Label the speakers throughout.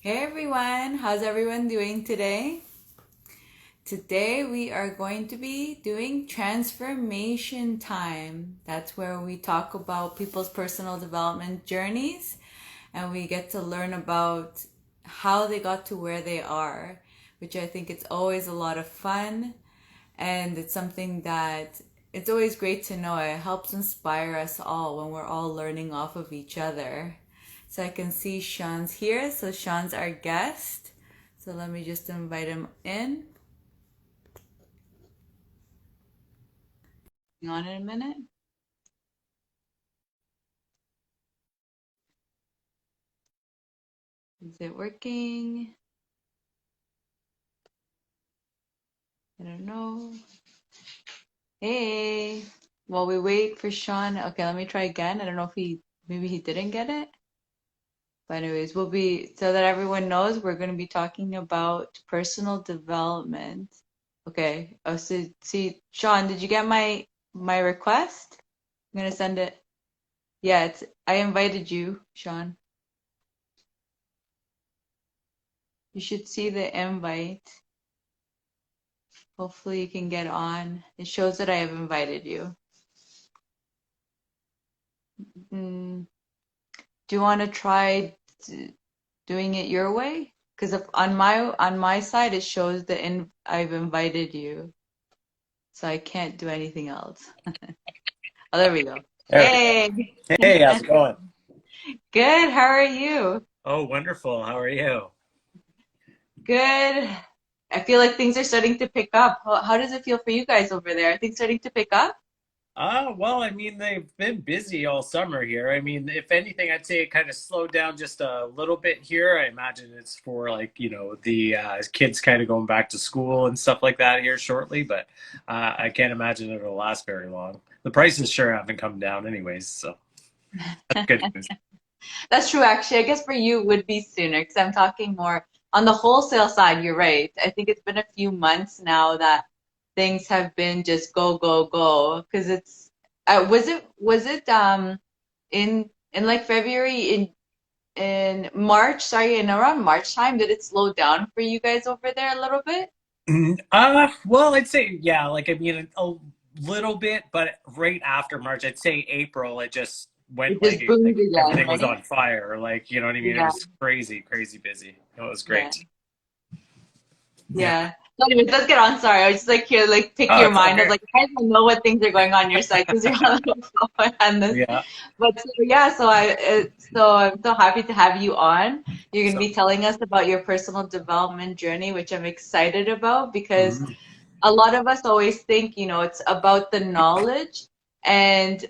Speaker 1: Hey everyone, how's everyone doing today? Today we are going to be doing transformation time. That's where we talk about people's personal development journeys and we get to learn about how they got to where they are, which I think it's always a lot of fun and it's something that it's always great to know. It helps inspire us all when we're all learning off of each other. So I can see Shawn's here. So Shawn's our guest. So let me just invite him in. Hang on in a minute. Is it working? I don't know. Hey. While we wait for Shawn. Okay, let me try again. I don't know if maybe he didn't get it. But anyways, so that everyone knows, we're going to be talking about personal development. Okay. Oh, so see, Shawn, did you get my request? I'm gonna send it. Yeah, I invited you, Shawn. You should see the invite. Hopefully you can get on. It shows that I have invited you. Mm, do you want to try doing it your way? Because on my side it shows that I've invited you, so I can't do anything else. Oh, there we go.
Speaker 2: There we go.
Speaker 1: Hey,
Speaker 2: Hey, how's it going?
Speaker 1: good. How are you?
Speaker 2: Oh, wonderful. How are you?
Speaker 1: Good. I feel like things are starting to pick up. How does it feel for you guys over there? Are things starting to pick up?
Speaker 2: Well, I mean, they've been busy all summer here. I mean, if anything, I'd say it kind of slowed down just a little bit here. I imagine it's for the kids kind of going back to school and stuff like that here shortly, but I can't imagine it'll last very long. The prices sure haven't come down anyways, so that's good news.
Speaker 1: That's true, actually. I guess for you it would be sooner because I'm talking more on the wholesale side. You're right. I think it's been a few months now that things have been just go, go, go. Because was it in like February in March? Sorry, in around March time, did it slow down for you guys over there a little bit?
Speaker 2: Well, I'd say yeah, like I mean a little bit, but right after March, I'd say April, it just went
Speaker 1: It just boomed
Speaker 2: like
Speaker 1: again,
Speaker 2: everything was
Speaker 1: right?
Speaker 2: on fire. Like, you know what I mean? It
Speaker 1: Yeah,
Speaker 2: was crazy, crazy busy. It was
Speaker 1: yeah.
Speaker 2: great. Yeah.
Speaker 1: Yeah. So anyways, let's get on. Sorry, I was just like here, like pick
Speaker 2: Oh,
Speaker 1: your
Speaker 2: it's all
Speaker 1: mind of
Speaker 2: good.
Speaker 1: like I don't know what things are going on your side because you're on the phone and this.
Speaker 2: Yeah.
Speaker 1: But so, yeah, so I'm so happy to have you on. You're gonna
Speaker 2: So,
Speaker 1: be telling us about your personal development journey, which I'm excited about because
Speaker 2: mhm.
Speaker 1: a lot of us always think, it's about the knowledge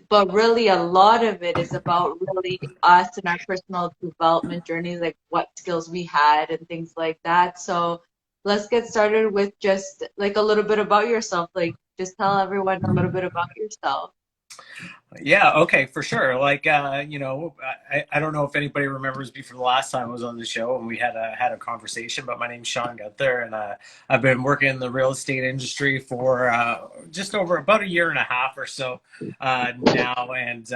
Speaker 1: but really a lot of it is about really us and our personal development journeys, like what skills we had and things like that. So let's get started with just like a little bit about yourself. Like just tell everyone a little bit about yourself.
Speaker 2: Yeah, okay, for sure. Like, I don't know if anybody remembers me from the last time I was on the show and we had a conversation. But my name's Shawn Guenther, and I've been working in the real estate industry for just over about a year and a half or so now, and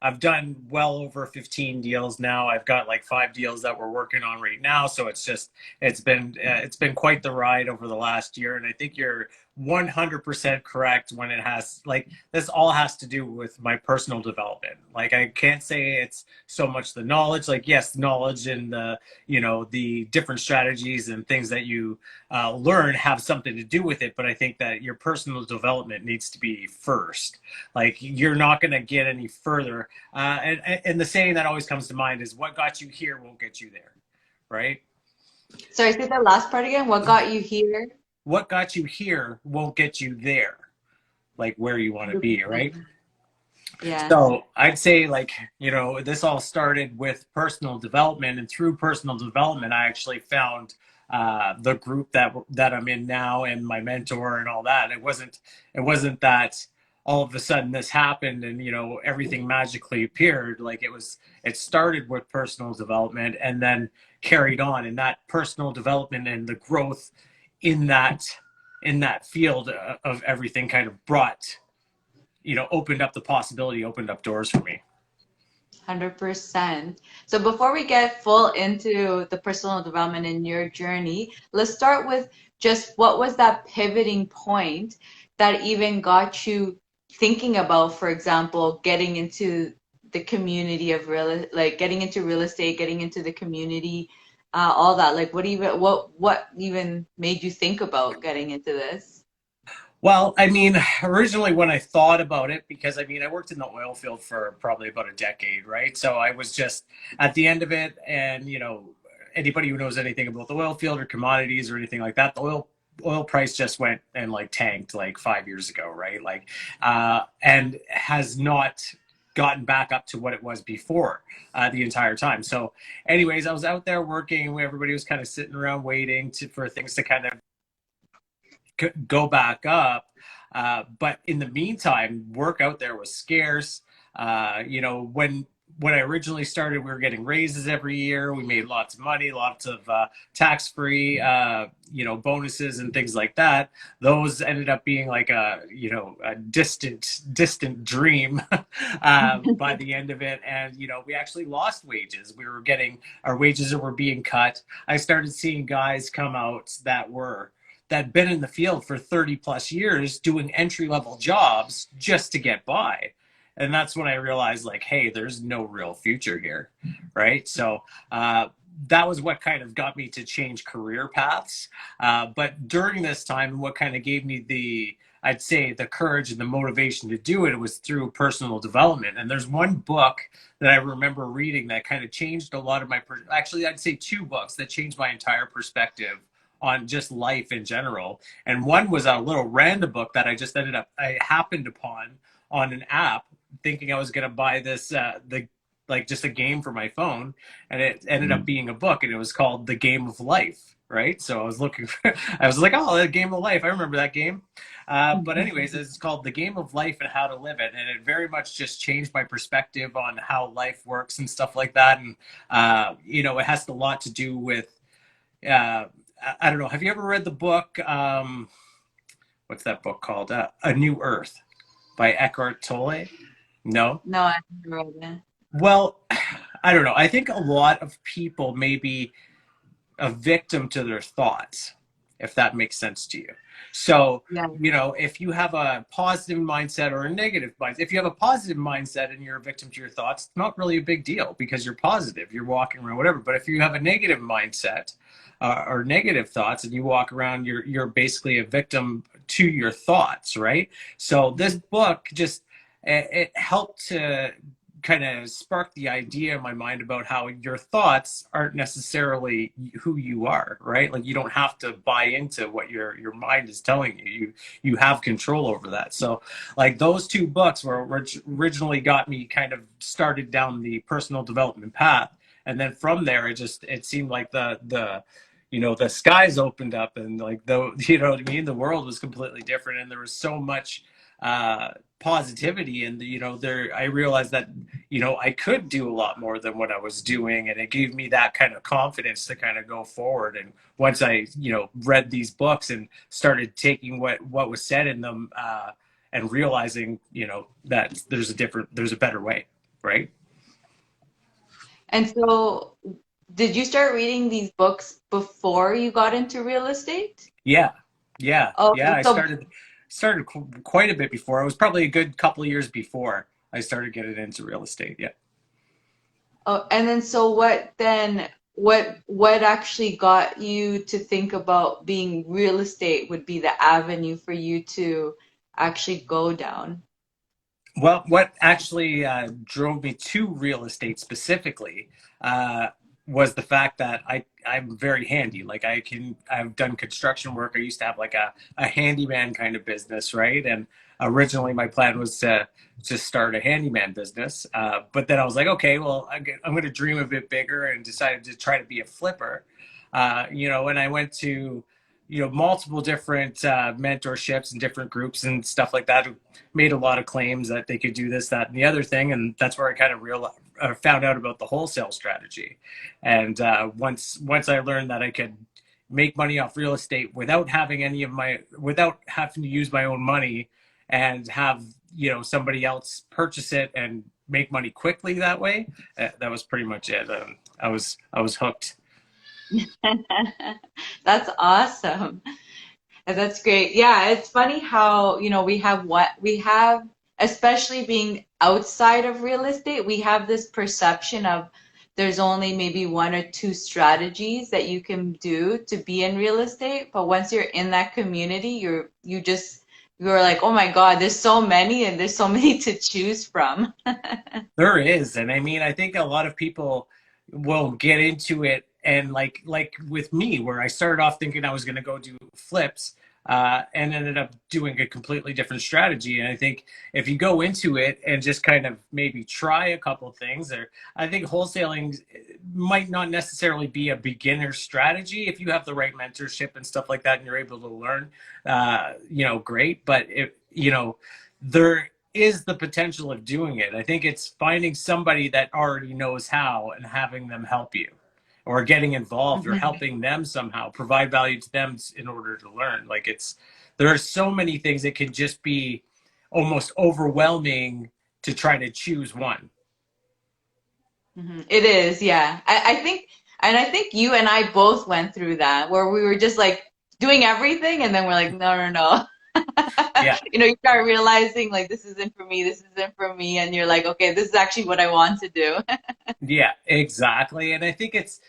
Speaker 2: I've done well over 15 deals now. I've got like 5 deals that we're working on right now, so it's been quite the ride over the last year, and I think you're 100% correct when it has like this all has to do with my personal development. Like I can't say it's so much the knowledge. Like yes, knowledge and the different strategies and things that you learn have something to do with it. But I think that your personal development needs to be first. Like you're not going to get any further. And the saying that always comes to mind is, "What got you here won't get you there." Right?
Speaker 1: Sorry, say that last part again. What got you here?
Speaker 2: What got you here won't get you there, like where you want to be. Right?
Speaker 1: Yes.
Speaker 2: So I'd say like, this all started with personal development, and through personal development, I actually found the group that I'm in now and my mentor and all that. It wasn't that all of a sudden this happened and everything magically appeared. Like it started with personal development and then carried on, and that personal development and the growth in that in that field of everything kind of brought opened up the possibility, opened up doors for me.
Speaker 1: 100%. So before we get full into the personal development in your journey, let's start with just what was that pivoting point that even got you thinking about, for example, getting into the community of like getting into real estate, getting into the community, all that. Like what even made you think about getting into this?
Speaker 2: Well, I mean, originally when I thought about it, because I mean, I worked in the oil field for probably about a decade, right? So I was just at the end of it, and anybody who knows anything about the oil field or commodities or anything like that, the oil price just went and like tanked like 5 years ago, right? Like, and has not gotten back up to what it was before the entire time. So, anyways, I was out there working. Everybody was kind of sitting around waiting for things to kind of go back up. But in the meantime, work out there was scarce. When I originally started, we were getting raises every year. We made lots of money, lots of tax-free, bonuses and things like that. Those ended up being like a distant dream by the end of it. And, we actually lost wages. Our wages were being cut. I started seeing guys come out that been in the field for 30 plus years doing entry level jobs just to get by. And that's when I realized, like, hey, there's no real future here, right? So that was what kind of got me to change career paths. But during this time, what kind of gave me I'd say the courage and the motivation to do it was through personal development. And there's one book that I remember reading that kind of changed a lot of actually, I'd say two books that changed my entire perspective on just life in general. And one was a little random book that I happened upon on an app, thinking I was going to buy this, just a game for my phone. And it ended up being a book, and it was called The Game of Life. Right. So I was like, oh, The Game of Life. I remember that game. But anyways, it's called The Game of Life and How to Live It. And it very much just changed my perspective on how life works and stuff like that. And, it has a lot to do with, I don't know. Have you ever read the book? What's that book called? A New Earth by Eckhart Tolle? No?
Speaker 1: No, I never read it.
Speaker 2: Well, I don't know. I think a lot of people may be a victim to their thoughts, if that makes sense to you. So,
Speaker 1: Yeah.
Speaker 2: If you have a positive mindset or a negative mindset, if you have a positive mindset and you're a victim to your thoughts, it's not really a big deal because you're positive, you're walking around, whatever. But if you have a negative mindset or negative thoughts and you walk around, you're basically a victim to your thoughts, right? So this book it helped to kind of sparked the idea in my mind about how your thoughts aren't necessarily who you are, right? Like you don't have to buy into what your mind is telling you. You have control over that. So like those two books were originally got me kind of started down the personal development path. And then from there, it seemed like the skies opened up and like you know what I mean? The world was completely different. And there was so much positivity and I realized that I could do a lot more than what I was doing, and it gave me that kind of confidence to kind of go forward. And once I read these books and started taking what was said in them and realizing that there's a better way, right?
Speaker 1: And so, did you start reading these books before you got into real estate?
Speaker 2: Yeah,
Speaker 1: Okay,
Speaker 2: I
Speaker 1: so
Speaker 2: started quite a bit before. It was probably a good couple of years before I started getting into real estate. Yeah.
Speaker 1: oh, and then so what then? What actually got you to think about being real estate would be the avenue for you to actually go down?
Speaker 2: Well, what actually drove me to real estate specifically uh, was the fact that I'm very handy. Like I've done construction work. I used to have like a handyman kind of business, right? And originally my plan was to just start a handyman business. But then I was like, okay, well, I'm going to dream a bit bigger and decided to try to be a flipper. And I went to multiple different mentorships and different groups and stuff like that, who made a lot of claims that they could do this, that, and the other thing. And that's where I kind of found out about the wholesale strategy. And once I learned that I could make money off real estate without without having to use my own money and have somebody else purchase it and make money quickly that way. That was pretty much it. I was hooked.
Speaker 1: That's awesome. That's great. Yeah, it's funny how, we have, especially being outside of real estate, we have this perception of there's only maybe one or two strategies that you can do to be in real estate. But once you're in that community, you're like, oh my God, there's so many and there's so many to choose from.
Speaker 2: There is, and I mean, I think a lot of people will get into it, and like with me, where I started off thinking I was going to go do flips, and ended up doing a completely different strategy. And I think if you go into it and just kind of maybe try a couple things, or I think wholesaling might not necessarily be a beginner strategy if you have the right mentorship and stuff like that, and you're able to learn, great. But there is the potential of doing it. I think it's finding somebody that already knows how and having them help you, or getting involved or helping them somehow provide value to them in order to learn. Like there are so many things that can just be almost overwhelming to try to choose one.
Speaker 1: It is, yeah. I think you and I both went through that where we were just like doing everything and then we're like, no, no, no.
Speaker 2: Yeah.
Speaker 1: You start realizing like this isn't for me, this isn't for me, and you're like, okay, this is actually what I want to do.
Speaker 2: Yeah, exactly. And I think it's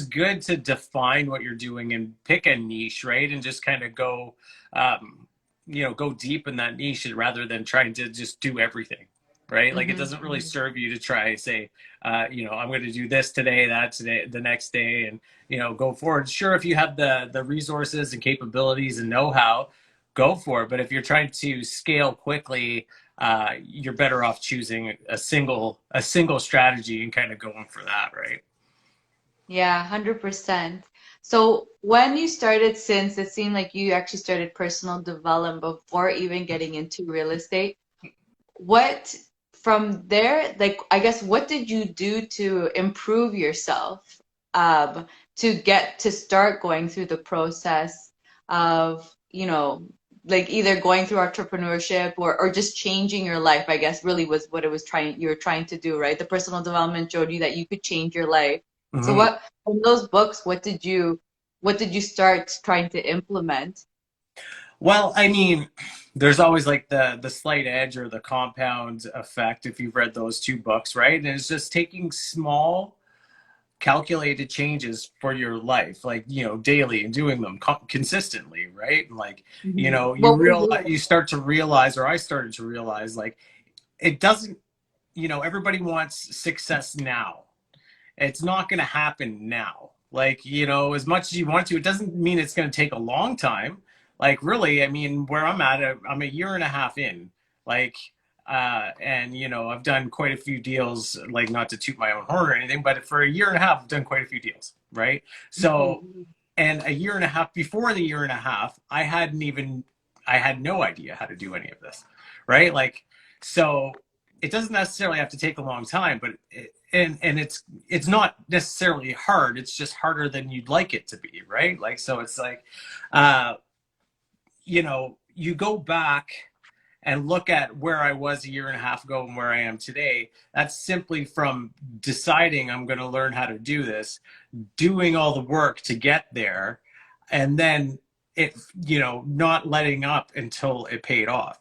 Speaker 2: good to define what you're doing and pick a niche, right? And just kind of go deep in that niche rather than trying to just do everything, right? Like it doesn't really
Speaker 1: Hmm.
Speaker 2: serve you to try say, I'm going to do this today, that today, the next day, and go forward. Sure, if you have the resources and capabilities and know-how, go for it. But if you're trying to scale quickly, you're better off choosing a single strategy and kind of going for that, right?
Speaker 1: Yeah, 100%. So when you started, since it seemed like you actually started personal development before even getting into real estate, what from there, like, I guess, what did you do to improve yourself, to get to start going through the process of, like either going through entrepreneurship or just changing your life, I guess really was what you were trying to do, right? The personal development showed you that you could change your life. So
Speaker 2: Mhm.
Speaker 1: from those books, what did you start trying to implement?
Speaker 2: Well, I mean, there's always like the slight edge or the compound effect if you've read those two books, right? And it's just taking small calculated changes for your life, like daily, and doing them consistently, right? And like
Speaker 1: What were you?
Speaker 2: you start to realize, or I started to realize, like it doesn't, everybody wants success now. It's not going to happen now. Like, as much as you want to, it doesn't mean it's going to take a long time. Like, really, I mean, where I'm at, I'm a year and a half in. Like, and, I've done quite a few deals, like, not to toot my own horn or anything, but for a year and a half, I've done quite a few deals, right? So,
Speaker 1: Mhm.
Speaker 2: and a year and a half before the year and a half, I had no idea how to do any of this, right? Like, so it doesn't necessarily have to take a long time, but and it's not necessarily hard. It's just harder than you'd like it to be, right? Like, so it's like, uh, you go back and look at where I was a year and a half ago and where I am today. That's simply from deciding I'm going to learn how to do this, doing all the work to get there, and then not letting up until it paid off,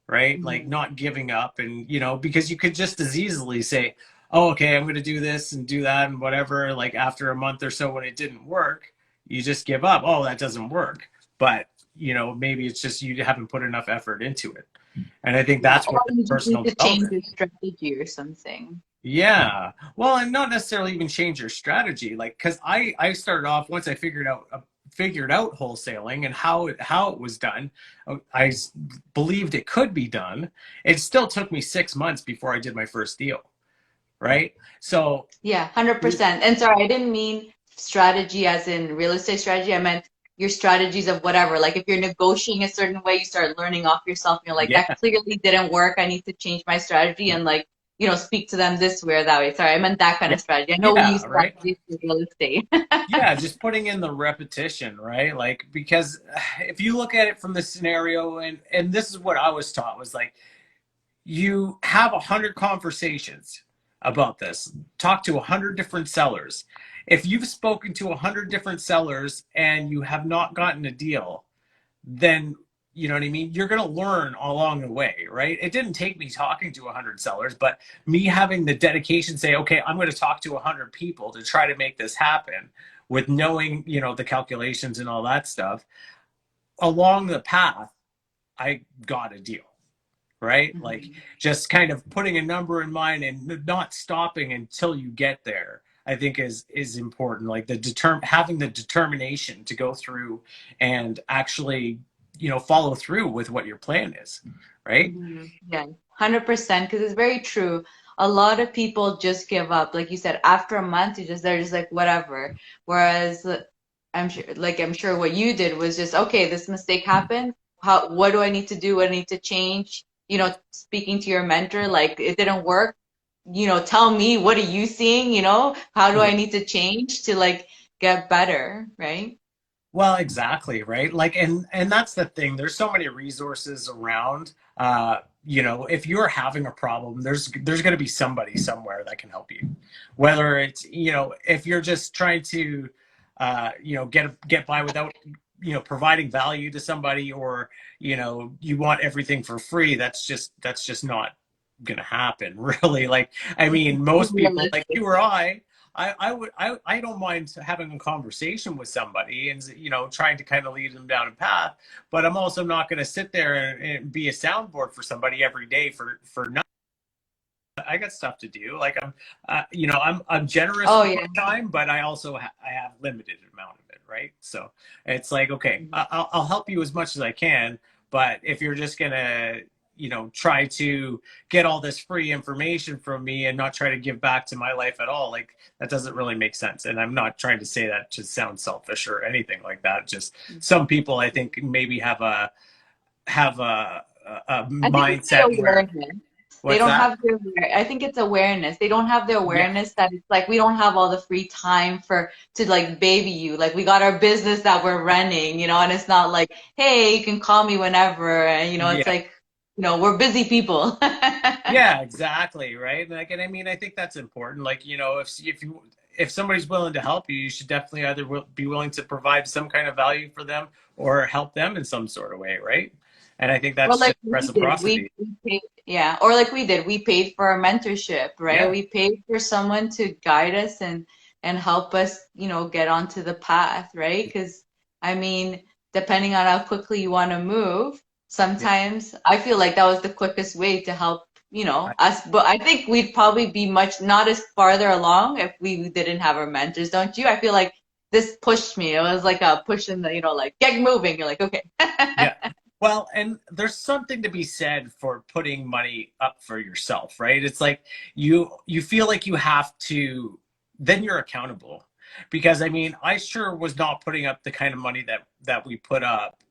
Speaker 2: right? Like
Speaker 1: Mhm.
Speaker 2: not giving up. And because you could just as easily say, oh, okay, I'm going to do this and do that and whatever, like after a month or so when it didn't work, you just give up. Oh, that doesn't work. But maybe it's just you haven't put enough effort into it. And I think
Speaker 1: Yeah,
Speaker 2: that's
Speaker 1: or
Speaker 2: where the
Speaker 1: you just need
Speaker 2: personal
Speaker 1: to change
Speaker 2: development.
Speaker 1: your strategy or something.
Speaker 2: Yeah. Well, and not necessarily even change your strategy. Like, because I started off, once I figured out wholesaling and how it was done. I believed it could be done. It still took me 6 months before I did my first deal, right? So
Speaker 1: Yeah, 100%. And sorry, I didn't mean strategy as in real estate strategy. I meant your strategies of whatever. Like if you're negotiating a certain way, you start learning off yourself. And you're like, that
Speaker 2: yeah,
Speaker 1: clearly didn't work. I need to change my strategy and like, speak to them this way or that way. Sorry, I meant that kind
Speaker 2: yeah,
Speaker 1: of strategy. I know we use
Speaker 2: yeah, right.
Speaker 1: strategies for real estate.
Speaker 2: Yeah, just putting in the repetition, right? Like, because if you look at it from the scenario, and this is what I was taught, was like, you have 100 conversations about this, talk to 100 different sellers. If you've spoken to 100 different sellers and you have not gotten a deal, then you know what I mean? You're going to learn along the way, right? It didn't take me talking to 100 sellers, but me having the dedication say, okay, I'm going to talk to 100 people to try to make this happen with knowing, the calculations and all that stuff. Along the path, I got a deal, right? Like
Speaker 1: Mhm.
Speaker 2: just kind of putting a number in mind and not stopping until you get there. I think is important. Like having the determination to go through and actually, follow through with what your plan is, right?
Speaker 1: Yeah, 100%, because it's very true. A lot of people just give up. Like you said, after a month, they're just like whatever. Whereas I'm sure what you did was just, okay, this mistake happened. What do I need to do? What do I need to change? Speaking to your mentor, like it didn't work. Tell me, what are you seeing? How do I
Speaker 2: Yeah.
Speaker 1: need to change to like get better, right?
Speaker 2: Well, exactly, right? Like, and that's the thing. There's so many resources around. If you're having a problem, there's going to be somebody somewhere that can help you. Whether it's, if you're just trying to, get by without, providing value to somebody, or you want everything for free. That's just not going to happen, really. Like, I mean, most people, like
Speaker 1: Realistic.
Speaker 2: you or I don't mind having a conversation with somebody and trying to kind of lead them down a path, but I'm also not going to sit there and be a soundboard for somebody every day for nothing. I got stuff to do. Like I'm generous
Speaker 1: Oh
Speaker 2: with
Speaker 1: yeah.
Speaker 2: my time, but I also I have limited amount of it, right? So it's like, okay, I'll help you as much as I can, but if you're just gonna try to get all this free information from me and not try to give back to my life at all, like that doesn't really make sense. And I'm not trying to say that to sound selfish or anything like that. Just some people, I think, maybe have a
Speaker 1: I think it's the
Speaker 2: mindset where
Speaker 1: awareness. They
Speaker 2: what's
Speaker 1: don't
Speaker 2: that?
Speaker 1: have the I think it's awareness. They don't have the
Speaker 2: Yeah.
Speaker 1: awareness that it's like we don't have all the free time to like baby you. Like we got our business that we're running, and it's not like, hey, you can call me whenever. And it's
Speaker 2: Yeah.
Speaker 1: like, we're busy people.
Speaker 2: Yeah, exactly, right. Like, and I mean, I think that's important. Like, if somebody's willing to help you, you should definitely either be willing to provide some kind of value for them or help them in some sort of way, right? And I think
Speaker 1: Or
Speaker 2: that's
Speaker 1: like
Speaker 2: just
Speaker 1: we did,
Speaker 2: reciprocity.
Speaker 1: we paid, yeah. Or like we did, we paid for a mentorship, right?
Speaker 2: Yeah,
Speaker 1: We paid for someone to guide us and help us, get onto the path, right? Because I mean, depending on how quickly you want to move,
Speaker 2: yeah.
Speaker 1: sometimes I feel like that was the quickest way to help,
Speaker 2: I,
Speaker 1: us. But I think we'd probably be much not as farther along if we didn't have our mentors, don't you? I feel like this pushed me. It was like a push in the, like get moving. You're like, okay.
Speaker 2: yeah. Well, and there's something to be said for putting money up for yourself, right? It's like you feel like you have to, then you're accountable. Because I mean, I sure was not putting up the kind of money that we put up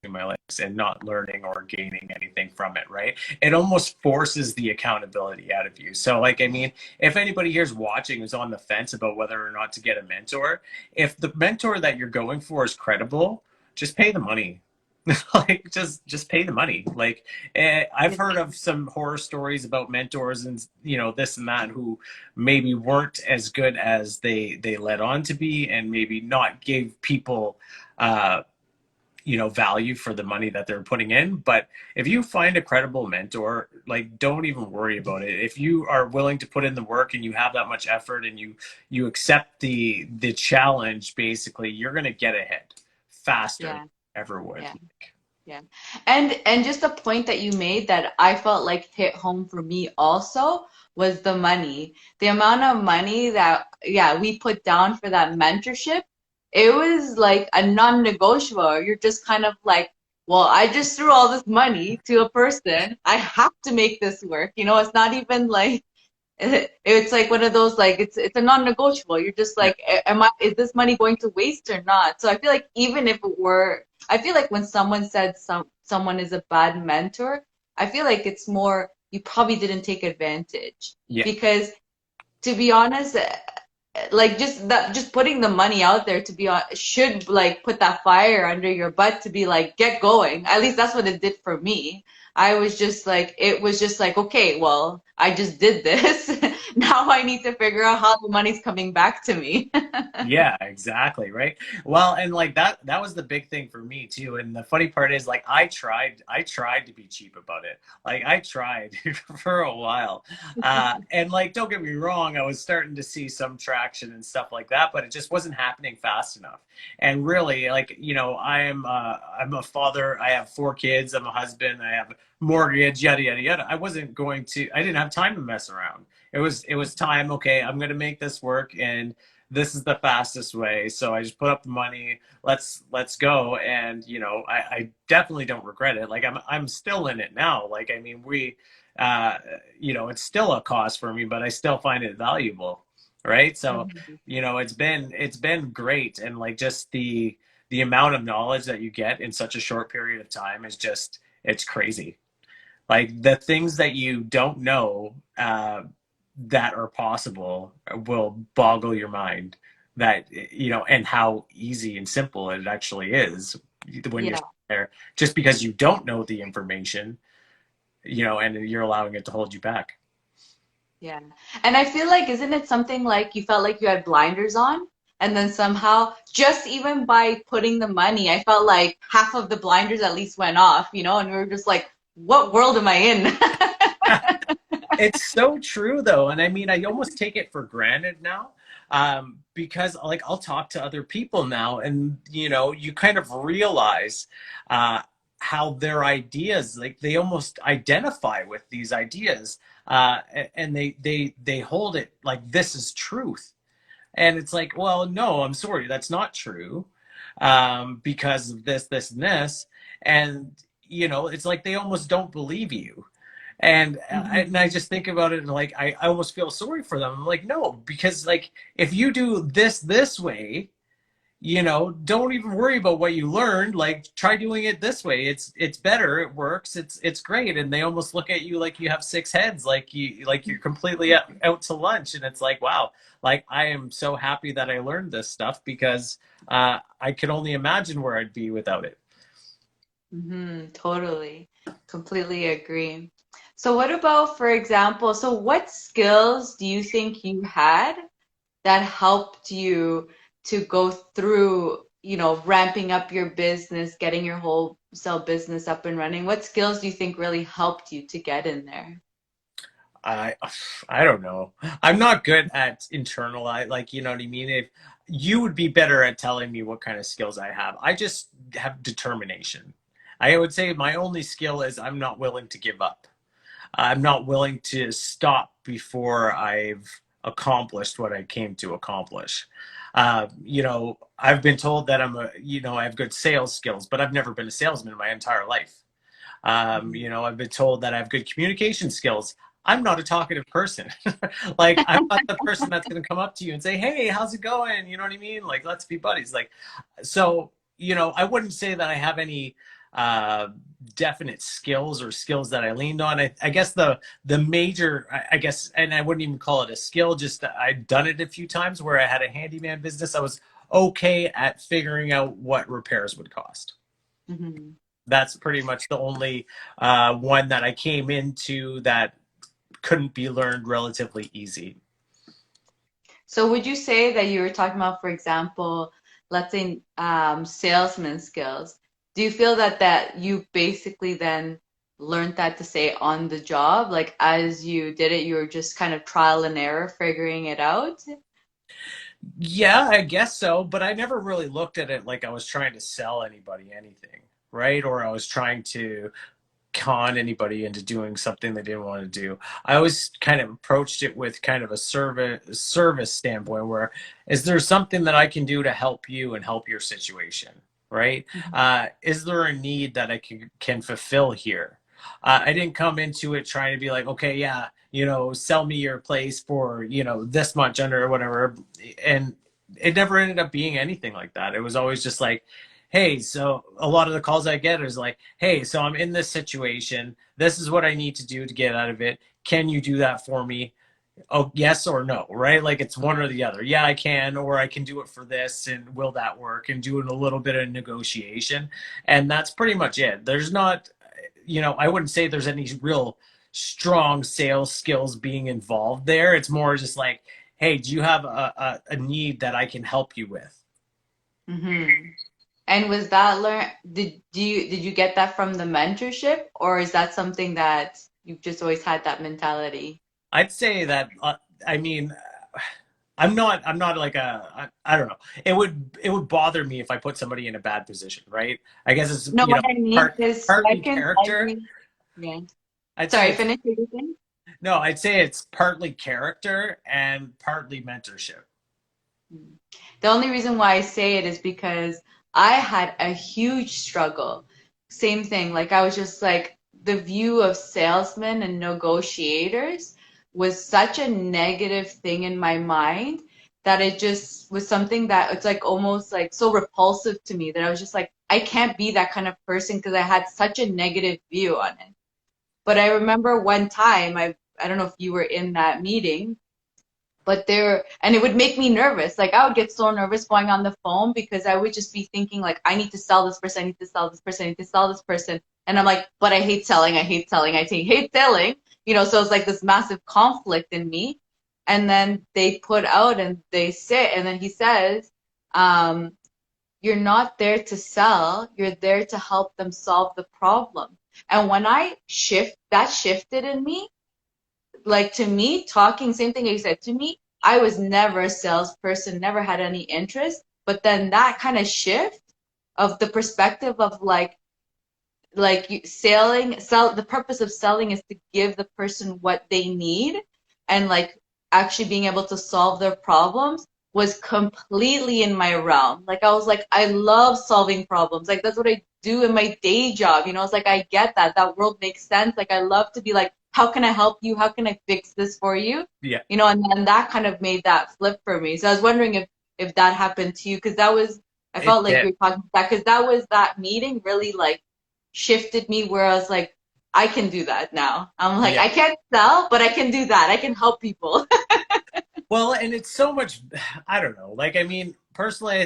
Speaker 2: in my life and not learning or gaining anything from it, right? It almost forces the accountability out of you. So, like, I mean, if anybody here's watching who's on the fence about whether or not to get a mentor, if the mentor that you're going for is credible, just pay the money. Like just pay the money. Like I've heard of some horror stories about mentors and this and that who maybe weren't as good as they led on to be, and maybe not gave people uh value for the money that they're putting in. But if you find a credible mentor, like, don't even worry about it. If you are willing to put in the work and you have that much effort and you accept the challenge, basically you're going to get ahead faster than
Speaker 1: Yeah.
Speaker 2: you ever would.
Speaker 1: Yeah. Yeah. And just a point that you made that I felt like hit home for me also was the money. The amount of money that, yeah, we put down for that mentorship, it was like a non-negotiable. You're just kind of like, well, I just threw all this money to a person. I have to make this work. It's not even like it's like one of those like it's a non-negotiable. You're just
Speaker 2: Yeah.
Speaker 1: like, is this money going to waste or not? So I feel like even if it were, I feel like when someone said someone is a bad mentor, I feel like it's more you probably didn't take advantage
Speaker 2: Yeah.
Speaker 1: because to be honest, like just putting the money out there to be on should like put that fire under your butt to be like get going. At least that's what it did for me. I was just like it was just like okay, well, I just did this. Now I need to figure out how the money's coming back to me.
Speaker 2: Yeah, exactly, right? Well, and like that was the big thing for me too. And the funny part is like I tried to be cheap about it. Like I tried for a while. And like don't get me wrong, I was starting to see some traction and stuff like that, but it just wasn't happening fast enough. And really like, I'm a father, I have 4 kids, I'm a husband, I have a mortgage, yada yada yada. I didn't have time to mess around. It was time, okay, I'm going to make this work and this is the fastest way. So I just put up the money. Let's go. And I definitely don't regret it. Like I'm still in it now. Like I mean, it's still a cost for me, but I still find it valuable, right? So
Speaker 1: Mhm.
Speaker 2: it's been great, and like just the amount of knowledge that you get in such a short period of time is just it's crazy. Like the things that you don't know that are possible will boggle your mind, that and how easy and simple it actually is when you're
Speaker 1: Yeah,
Speaker 2: there, just because you don't know the information, and you're allowing it to hold you back.
Speaker 1: yeah. And I feel like isn't it something like you felt like you had blinders on? And then somehow, just even by putting the money, I felt like half of the blinders at least went off, and we were just like, what world am I in?
Speaker 2: It's so true though, and I mean, I almost take it for granted now, because like I'll talk to other people now, and you kind of realize uh, how their ideas, like they almost identify with these ideas, and they hold it like this is truth, and it's like, well, no, I'm sorry, that's not true, because of this, and this, and it's like they almost don't believe you. And I
Speaker 1: Mhm.
Speaker 2: just think about it and like I almost feel sorry for them. I'm like, no, because like if you do this way, don't even worry about what you learned. Like try doing it this way. It's better. It works. It's great. And they almost look at you like you have 6 heads, like you're completely out to lunch. And it's like, wow, like I am so happy that I learned this stuff because I could only imagine where I'd be without it.
Speaker 1: Totally. Completely agree. So what about, for example, so what skills do you think you had that helped you to go through, ramping up your business, getting your wholesale business up and running? What skills do you think really helped you to get in there?
Speaker 2: I I don't know. I'm not good at like you know what I mean. If you would be better at telling me what kind of skills I have. I just have determination. I would say my only skill is I'm not willing to give up. I'm not willing to stop before I've accomplished what I came to accomplish. I've been told that I have good sales skills, but I've never been a salesman in my entire life.
Speaker 1: Mhm.
Speaker 2: I've been told that I have good communication skills. I'm not a talkative person. Like, I'm not the person that's going to come up to you and say, "Hey, how's it going?" You know what I mean? Like, let's be buddies. Like, so, I wouldn't say that I have any uh, definite skills or skills that I leaned on. I guess the major, I guess, and I wouldn't even call it a skill. Just I'd done it a few times where I had a handyman business. I was okay at figuring out what repairs would cost.
Speaker 1: Mhm.
Speaker 2: That's pretty much the only one that I came into that couldn't be learned relatively easy.
Speaker 1: So would you say that you were talking about, for example, let's say salesman skills? Do you feel that you basically then learned that to say on the job, like as you did it, you were just kind of trial and error figuring it out?
Speaker 2: Yeah, I guess so, but I never really looked at it like I was trying to sell anybody anything, right? Or I was trying to con anybody into doing something they didn't want to do. I always kind of approached it with kind of a service standpoint where is there something that I can do to help you and help your situation, right?
Speaker 1: Mhm.
Speaker 2: Is there a need that I can fulfill here? I didn't come into it trying to be like, okay, yeah, sell me your place for, this much under or whatever. And it never ended up being anything like that. It was always just like, hey, so a lot of the calls I get is like, hey, so I'm in this situation. This is what I need to do to get out of it. Can you do that for me? oh, yes or no, right? Like it's one or the other. Yeah, I can, or I can do it for this, and will that work? And doing a little bit of negotiation. And that's pretty much it. There's not, I wouldn't say there's any real strong sales skills being involved there. It's more just like, hey, do you have a need that I can help you with?
Speaker 1: Mm-hmm. And was that did you get that from the mentorship, or is that something that you've just always had that mentality?
Speaker 2: I'd say that, I mean, I'm not like I don't know. It would bother me if I put somebody in a bad position, right? I guess it's,
Speaker 1: No, what I mean is
Speaker 2: partly
Speaker 1: second,
Speaker 2: character.
Speaker 1: every, yeah.
Speaker 2: I'd say
Speaker 1: Sorry,
Speaker 2: it's
Speaker 1: finish what you saying.
Speaker 2: no, I'd say it's partly character and partly mentorship.
Speaker 1: The only reason why I say it is because I had a huge struggle. Same thing. Like I was just like the view of salesmen and negotiators was such a negative thing in my mind that it just was something that it's like almost like so repulsive to me that I was just like, I can't be that kind of person because I had such a negative view on it. But I remember one time, I don't know if you were in that meeting, but there, and it would make me nervous. Like I would get so nervous going on the phone because I would just be thinking like, I need to sell this person, I need to sell this person, I need to sell this person. And I'm like, but I hate selling, I hate selling, hate selling. So it's like this massive conflict in me. And then they put out and they say, and then he says, um, you're not there to sell, you're there to help them solve the problem. And when that shifted in me, like to me, talking, same thing you said to me, I was never a salesperson, never had any interest. But then that kind of shift of the perspective of the purpose of selling is to give the person what they need and like actually being able to solve their problems was completely in my realm. Like I was like, I love solving problems. Like that's what I do in my day job. It's like I get that. That world makes sense. Like I love to be like, how can I help you? How can I fix this for you?
Speaker 2: Yeah,
Speaker 1: And then that kind of made that flip for me. So I was wondering if that happened to you because I
Speaker 2: it
Speaker 1: felt like
Speaker 2: did.
Speaker 1: you were talking about that because that meeting really like shifted me where I was like, I can do that now. I'm like,
Speaker 2: Yeah.
Speaker 1: I can't sell, but I can do that. I can help people.
Speaker 2: Well, and it's so much, I don't know. Like, I mean, personally,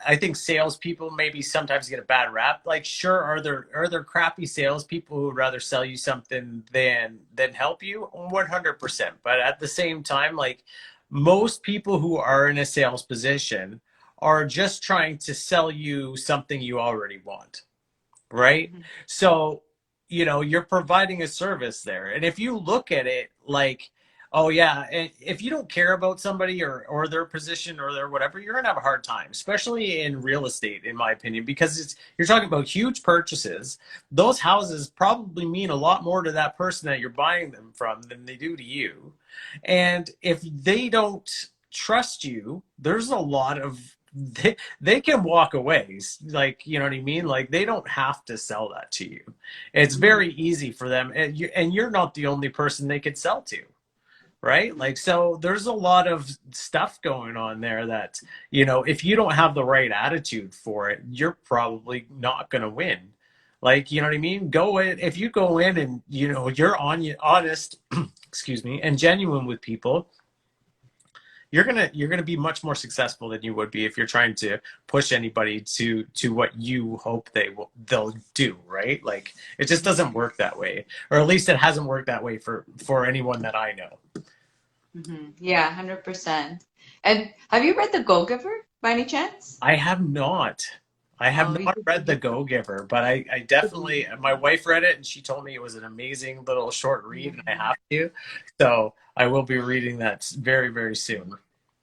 Speaker 2: I think salespeople maybe sometimes get a bad rap. Like, sure, are there crappy salespeople who would rather sell you something than help you? 100%. But at the same time, like most people who are in a sales position are just trying to sell you something you already want, right? So, you're providing a service there. And if you look at it like, oh yeah, if you don't care about somebody or their position or their whatever, you're gonna have a hard time, especially in real estate, in my opinion, because you're talking about huge purchases. Those houses probably mean a lot more to that person that you're buying them from than they do to you. And if they don't trust you, there's a lot of they can walk away, like, you know what I mean, like they don't have to sell that to you. It's
Speaker 1: Mhm.
Speaker 2: very easy for them, and you're not the only person they could sell to, right? Like, so there's a lot of stuff going on there that, if you don't have the right attitude for it, you're probably not going to win. Like, you know what I mean, go in, if you go in and you're honest, excuse me, and genuine with people, you're gonna be much more successful than you would be if you're trying to push anybody to what you hope they'll do, right? Like it just doesn't work that way, or at least it hasn't worked that way for anyone that I know.
Speaker 1: Yeah, 100%. And have you read The Go Giver by any chance?
Speaker 2: I have not. I have
Speaker 1: Oh, you
Speaker 2: not
Speaker 1: should
Speaker 2: read
Speaker 1: read
Speaker 2: The
Speaker 1: it.
Speaker 2: Go Giver, but I definitely, my wife read it and she told me it was an amazing little short read, and I have to. So I will be reading that very, very soon.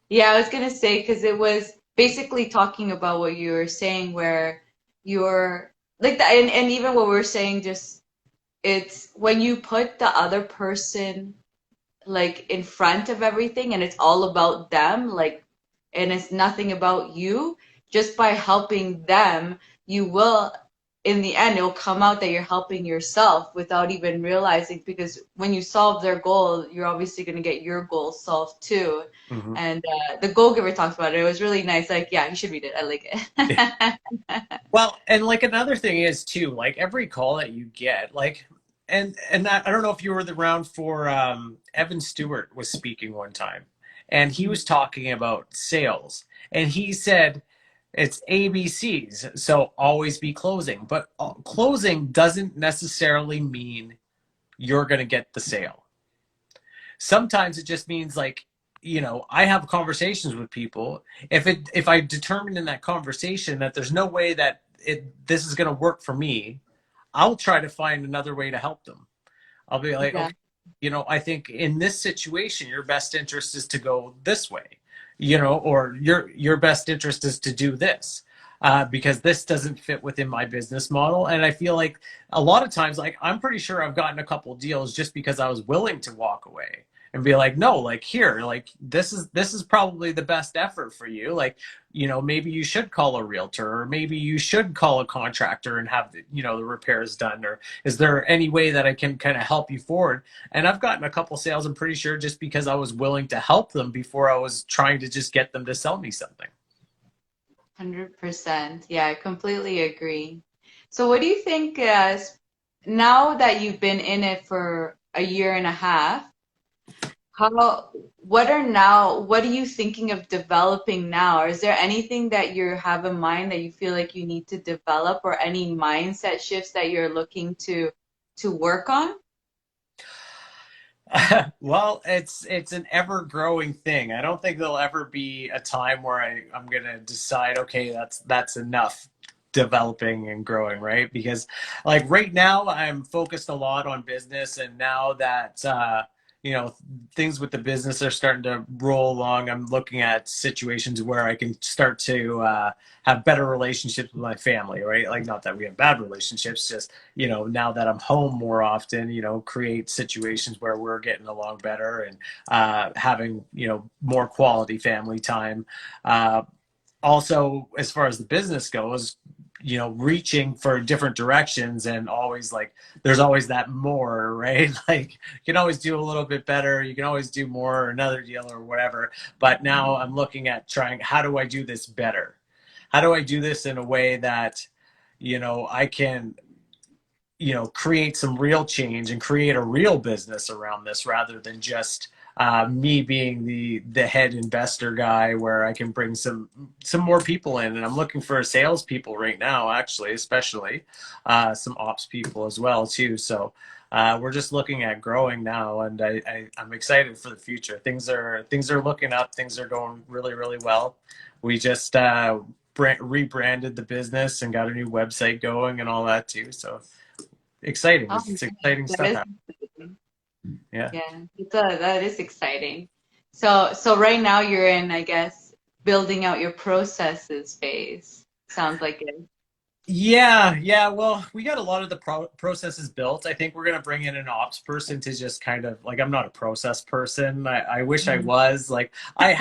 Speaker 1: Yeah, I was gonna say because it was basically talking about what you were saying, where you're like that, and even what we were saying, just it's when you put the other person like in front of everything and it's all about them, like, and it's nothing about you, just by helping them, you will, in the end, it'll come out that you're helping yourself without even realizing, because when you solve their goal, you're obviously going to get your goal solved too.
Speaker 2: Mhm.
Speaker 1: And the Go Giver talks about it. It was really nice. Like, yeah, you should read it. I like it.
Speaker 2: Well, and like another thing is too, like every call that you get, like and I don't know if you were around for Evan Stewart was speaking one time, and he was talking about sales, and he said it's ABCs, so always be closing, but closing doesn't necessarily mean you're going to get the sale. Sometimes it just means like, I have conversations with people. If I determine in that conversation that there's no way that this is going to work for me, I'll try to find another way to help them. I'll be like,
Speaker 1: Yeah.
Speaker 2: okay, I think in this situation, your best interest is to go this way, or your best interest is to do this. Because this doesn't fit within my business model. And I feel like a lot of times, like I'm pretty sure I've gotten a couple deals just because I was willing to walk away and be like, no, like here, like this is probably the best effort for you. Like, maybe you should call a realtor, or maybe you should call a contractor and have the repairs done, or is there any way that I can kind of help you forward? And I've gotten a couple sales, I'm pretty sure, just because I was willing to help them before I was trying to just get them to sell me something.
Speaker 1: 100%. Yeah, I completely agree. So what do you think, now that you've been in it for a year and a half, what are you thinking of developing now? Or is there anything that you have in mind that you feel like you need to develop, or any mindset shifts that you're looking to work on?
Speaker 2: Well, it's an ever growing thing. I don't think there'll ever be a time where I'm gonna decide, okay, that's enough developing and growing, right? Because like right now I'm focused a lot on business, and now that you know things with the business are starting to roll along, I'm looking at situations where I can start to have better relationships with my family, right? Like, not that we have bad relationships, just now that I'm home more often, create situations where we're getting along better, and having more quality family time. uh, Also, as far as the business goes, reaching for different directions, and always like there's always that more, right? Like, you can always do a little bit better, you can always do more, or another deal or whatever. But now I'm looking at trying, how do I do this better? How do I do this in a way that I can create some real change and create a real business around this, rather than just me being the head investor guy, where I can bring some more people in. And I'm looking for salespeople right now, actually, especially some ops people as well too. So we're just looking at growing now, and I'm excited for the future. Things are looking up. Things are going really, really well. We just rebranded the business and got a new website going and all that too. So exciting.
Speaker 1: Oh,
Speaker 2: It's exciting
Speaker 1: that
Speaker 2: stuff
Speaker 1: is
Speaker 2: happening.
Speaker 1: exciting.
Speaker 2: Yeah.
Speaker 1: Yeah, that is exciting. So right now you're in, I guess, building out your processes phase. Sounds like it.
Speaker 2: Yeah, yeah. Well, we got a lot of the processes built. I think we're gonna bring in an ops person to just kind of like, I'm not a process person. I wish I
Speaker 1: Mhm.
Speaker 2: was. Like, I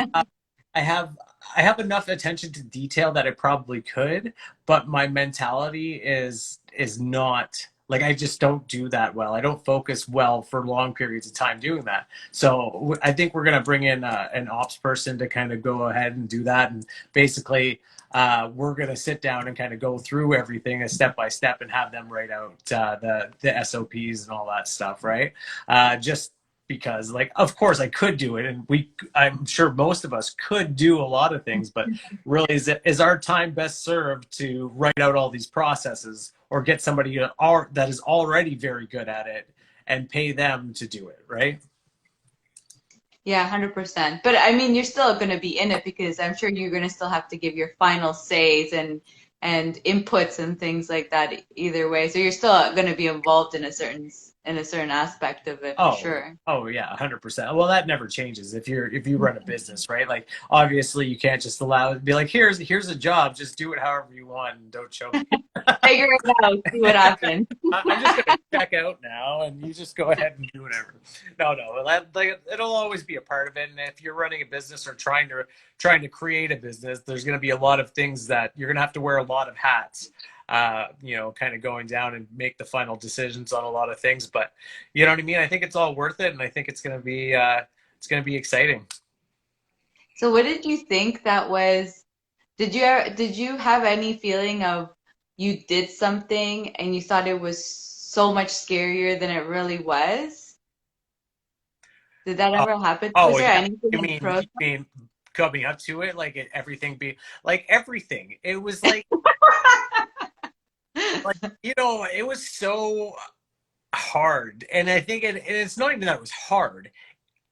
Speaker 2: have I have enough attention to detail that I probably could, but my mentality is not like, I just don't do that well. I don't focus well for long periods of time doing that. So I think we're gonna bring in an ops person to kind of go ahead and do that, and basically we're going to sit down and kind of go through everything a step by step, and have them write out the SOPs and all that stuff, right? Just because, like, of course I could do it, and I'm sure most of us could do a lot of things, but really, is our time best served to write out all these processes, or get somebody that is already very good at it and pay them to do it, right?
Speaker 1: Yeah, 100%. But I mean, you're still going to be in it, because I'm sure you're going to still have to give your final says and inputs and things like that either way. So you're still going to be involved in a certain aspect of it for
Speaker 2: Oh,
Speaker 1: sure.
Speaker 2: oh yeah, 100%. Well, that never changes if you run a business, right? Like, obviously you can't just be like, here's a job, just do it however you want, and don't show me.
Speaker 1: Figure it out, see what happens.
Speaker 2: I'm just gonna check out now, and you just go ahead and do whatever. No, no, like, it'll always be a part of it. And if you're running a business, or trying to create a business, there's gonna be a lot of things that you're gonna have to wear a lot of hats. Kind of going down and make the final decisions on a lot of things. But you know what I mean? I think it's all worth it, and I think it's gonna be exciting.
Speaker 1: So what did you think that was? Did you have any feeling of you did something and you thought it was so much scarier than it really was. Did that
Speaker 2: Oh,
Speaker 1: ever happen? Was
Speaker 2: oh
Speaker 1: there
Speaker 2: yeah.
Speaker 1: anything
Speaker 2: I
Speaker 1: in the
Speaker 2: mean,
Speaker 1: process?
Speaker 2: you mean coming up to it, like everything be like everything. It was like it was so hard, and I think and it's not even that it was hard.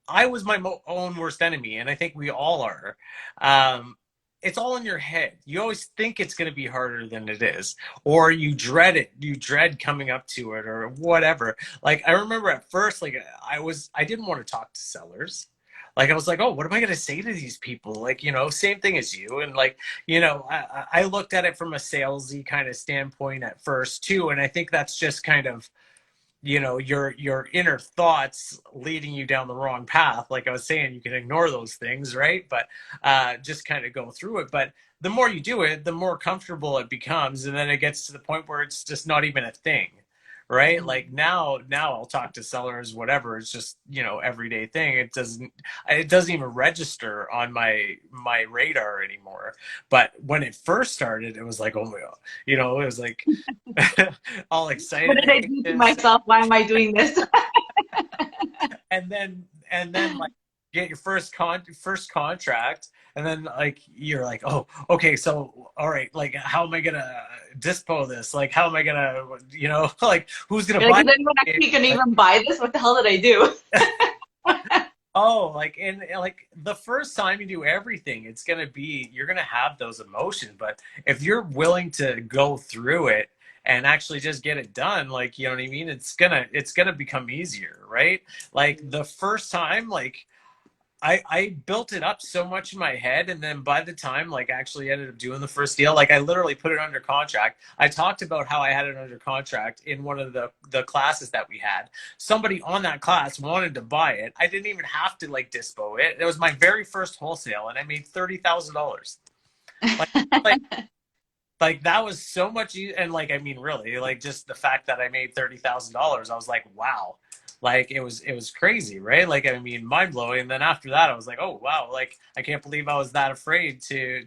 Speaker 2: I was my own worst enemy, and I think we all are. Um, it's all in your head. You always think it's going to be harder than it is, or you dread it. You dread coming up to it, or whatever. Like I remember at first, like I didn't want to talk to sellers. Like I was like, oh, what am I going to say to these people? Like same thing as you, and like I looked at it from a salesy kind of standpoint at first too, and I think that's just kind of your inner thoughts leading you down the wrong path. Like I was saying, you can ignore those things, right? But just kind of go through it. But the more you do it, the more comfortable it becomes, and then it gets to the point where it's just not even a thing, right? Like now I'll talk to sellers, whatever. It's just everyday thing. It doesn't even register on my radar anymore. But when it first started, it was like, oh my god, it was like all
Speaker 1: What
Speaker 2: excited
Speaker 1: did I
Speaker 2: and
Speaker 1: do to
Speaker 2: anxious,
Speaker 1: myself? Why am I doing this?
Speaker 2: and then like get your first contract, and then like you're like, oh, okay, so all right, like how am I gonna dispo this? Like how am I gonna like who's gonna
Speaker 1: You're like,
Speaker 2: buy
Speaker 1: is anyone
Speaker 2: it?
Speaker 1: actually gonna
Speaker 2: Like,
Speaker 1: even buy this? What the hell did I do?
Speaker 2: oh, like and like the first time you do everything, you're gonna have those emotions. But if you're willing to go through it and actually just get it done, like you know what I mean, it's gonna become easier, right? Like the first time, like I built it up so much in my head, and then by the time like actually ended up doing the first deal, like I literally put it under contract. I talked about how I had it under contract in one of the classes that we had. Somebody on that class wanted to buy it. I didn't even have to like dispo it. It was my very first wholesale, and I made $30,000. Like like like that was so much and like I mean really like just the fact that I made $30,000, I was like wow, like it was crazy, right? Like I mean mind blowing. And then after that I was like, oh wow, like I can't believe I was that afraid to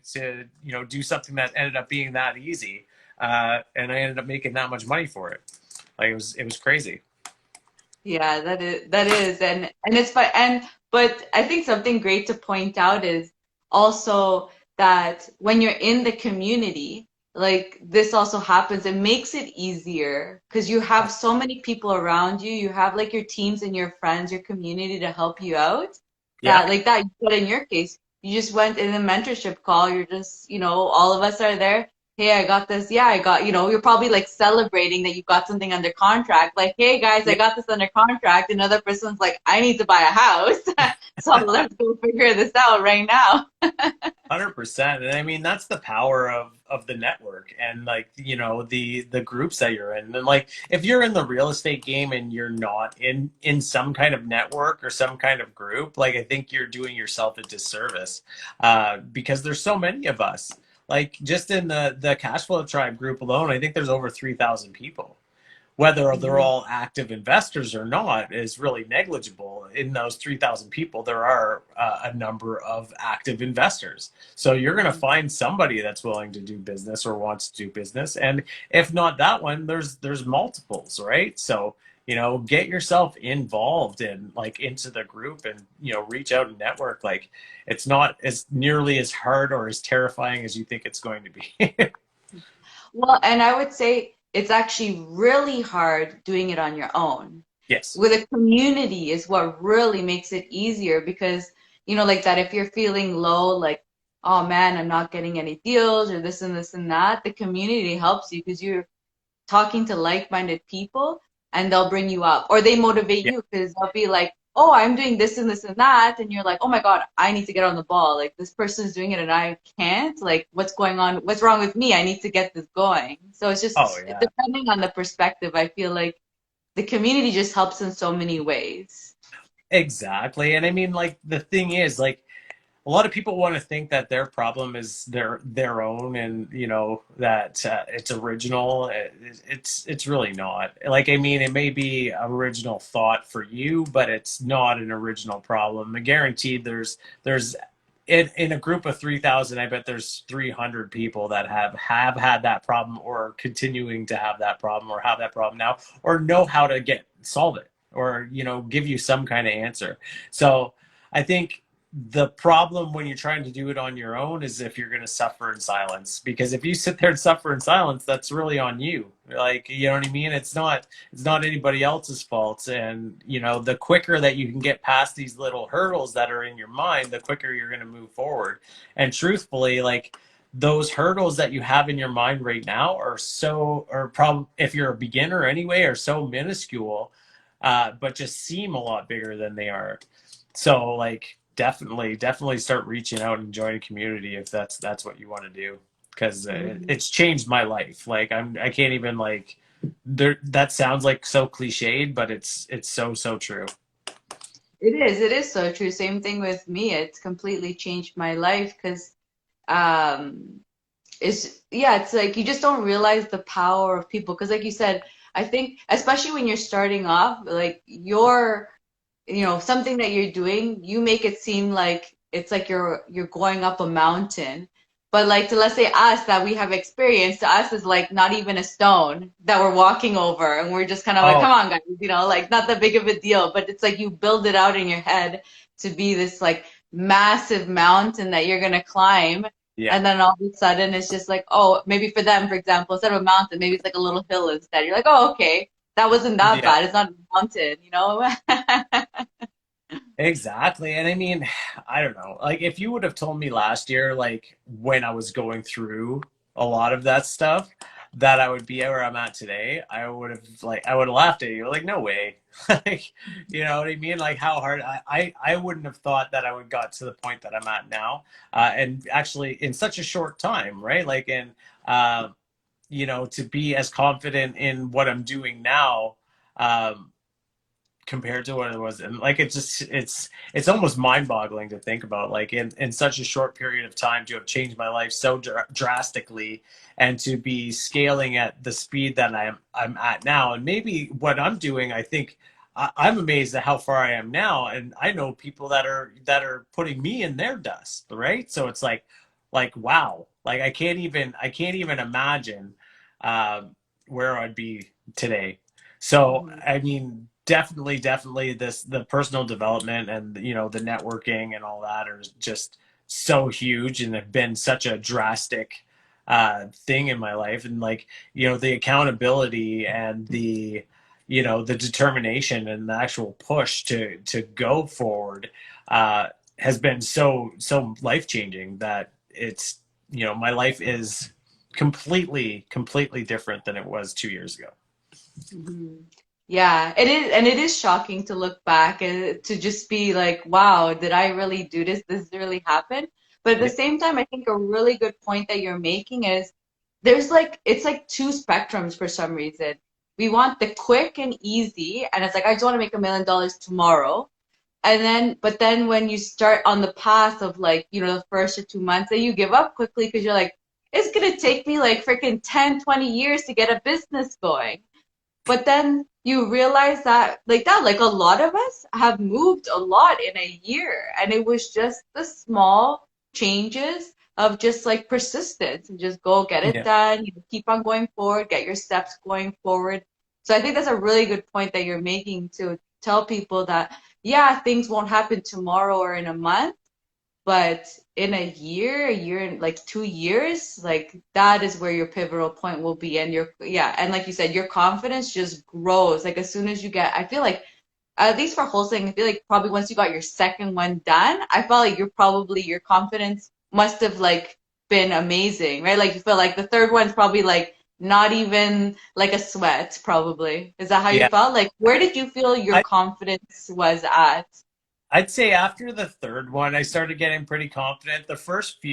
Speaker 2: do something that ended up being that easy, and I ended up making that much money for it. Like it was crazy.
Speaker 1: Yeah, that is, and it's fun. And but I think something great to point out is also that when you're in the community, like this also happens, it makes it easier because you
Speaker 2: Oh
Speaker 1: have so many people around you. You have like your teams and your friends, your community to help you out.
Speaker 2: yeah.
Speaker 1: That like that, but in your case, you just went in a mentorship call. You're just, all of us are there. Hey, I got this. Yeah, I got, you're probably like celebrating that you got something under contract. Like, hey guys, I got this under contract. Another person's like, I need to buy a house. So let's go figure this out right now.
Speaker 2: 100%. And I mean, that's the power of the network, and like, the groups that you're in. And like, if you're in the real estate game and you're not in some kind of network or some kind of group, like I think you're doing yourself a disservice, because there's so many of us. Like just in the cash flow tribe group alone, I think there's over 3,000 people. Whether they're
Speaker 1: Mhm.
Speaker 2: all active investors or not is really negligible. In those 3,000 people, there are a number of active investors. So you're going to find somebody that's willing to do business or wants to do business. And if not that one, there's multiples, right? So, get yourself involved in like into the group, and, reach out and network. Like it's not as nearly as hard or as terrifying as you think it's going to be.
Speaker 1: Well, and I would say it's actually really hard doing it on your own.
Speaker 2: Yes.
Speaker 1: With a community is what really makes it easier because, like that, if you're feeling low, like, oh man, I'm not getting any deals or this and this and that, the community helps you because you're talking to like-minded people and they'll bring you up or they motivate
Speaker 2: Yeah.
Speaker 1: you because they'll be like, oh, I'm doing this and this and that. And you're like, oh my God, I need to get on the ball. Like this person's doing it and I can't. Like what's going on? What's wrong with me? I need to get this going. So it's
Speaker 2: Oh
Speaker 1: just
Speaker 2: yeah.
Speaker 1: depending on the perspective, I feel like the community just helps in so many ways.
Speaker 2: Exactly. And I mean, like the thing is, like a lot of people want to think that their problem is their own, and that it's original. It's really not. Like I mean, it may be original thought for you, but it's not an original problem. I guarantee there's in a group of 3,000, I bet there's 300 people that have had that problem or are continuing to have that problem or have that problem now or know how to solve it or, give you some kind of answer. So I think the problem when you're trying to do it on your own is if you're going to suffer in silence, because if you sit there and suffer in silence, that's really on you. Like, you know what I mean? It's not anybody else's fault. And, the quicker that you can get past these little hurdles that are in your mind, the quicker you're going to move forward. And truthfully, like, those hurdles that you have in your mind right now or probably, if you're a beginner anyway, are so minuscule, but just seem a lot bigger than they are. So, like, definitely start reaching out and join a community if that's what you want to do, because
Speaker 1: Mhm.
Speaker 2: it's changed my life. Like, I can't even, like, there, that sounds like so cliched, but it's so true.
Speaker 1: It is so true. Same thing with me. It's completely changed my life because um it's like you just don't realize the power of people because like you said, I think especially when you're starting off, like something that you're doing, you make it seem like it's like you're going up a mountain. But like to let's say us that we have experience, to us is like not even a stone that we're walking over and we're just kind of like,
Speaker 2: Oh,
Speaker 1: come on guys, like not that big of a deal. But it's like you build it out in your head to be this like massive mountain that you're gonna climb.
Speaker 2: yeah.
Speaker 1: And then all of a sudden it's just like, oh, maybe for them, for example, instead of a mountain, maybe it's like a little hill instead. You're like, oh, okay, that wasn't that
Speaker 2: Yeah,
Speaker 1: bad. It's not a mountain.
Speaker 2: exactly. And I mean, I don't know. Like, if you would have told me last year, like, when I was going through a lot of that stuff, that I would be where I'm at today, I would have laughed at you. Like, no way. Like, you know what I mean? Like, how hard I wouldn't have thought that I would got to the point that I'm at now. And actually in such a short time, right? Like, uh, to be as confident in what I'm doing now, um, compared to what it was, and like, it's almost mind-boggling to think about, like, in such a short period of time to have changed my life so drastically, and to be scaling at the speed that I'm at now. And maybe what I'm doing, I think, I'm amazed at how far I am now, and I know people that are putting me in their dust, right? So it's like wow, like, I can't even imagine where I'd be today. So,
Speaker 1: Mhm.
Speaker 2: I mean, definitely the personal development and, the networking and all that are just so huge and have been such a drastic thing in my life. And, like, the accountability and the determination and the actual push to go forward has been so life changing that my life is completely different than it was 2 years ago.
Speaker 1: Mhm. Yeah, it is, and it is shocking to look back and to just be like, wow, did I really do this? This really happened? But at the
Speaker 2: Yeah,
Speaker 1: same time, I think a really good point that you're making is there's like it's like two spectrums for some reason. We want the quick and easy, and it's like I just want to make $1 million tomorrow. And then, but then when you start on the path of like, the first or 2 months, then you give up quickly because you're like, it's gonna take me like freaking 10, 20 years to get a business going. But then you realize like a lot of us have moved a lot in a year. And it was just the small changes of just like persistence and just go get it
Speaker 2: yeah,
Speaker 1: done, keep on going forward, get your steps going forward. So I think that's a really good point that you're making to tell people that, yeah, things won't happen tomorrow or in a month, but in a year and like 2 years, like that is where your pivotal point will be. And yeah, and like you said, your confidence just grows. Like as soon as you get, I feel like, at least for wholesaling, I feel like probably once you got your second one done, I felt like your confidence must have like been amazing, right? Like you feel like the third one's probably like not even like a sweat, probably. Is that how you
Speaker 2: yeah.
Speaker 1: felt? Like where did you feel your
Speaker 2: I,
Speaker 1: confidence was at?
Speaker 2: I'd say after the third one, I started getting pretty confident. The first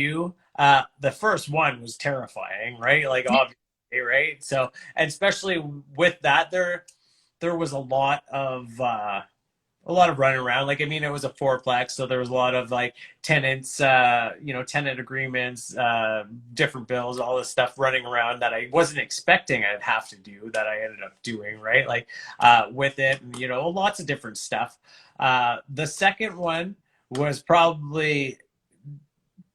Speaker 2: one was terrifying, right? Like, obviously, right? So, and especially with that, there was a lot of running around. Like, I mean, it was a fourplex, so there was a lot of, like, tenants, tenant agreements, different bills, all this stuff running around that I wasn't expecting I'd have to do that I ended up doing, right? Like, with it, and, lots of different stuff. The second one was probably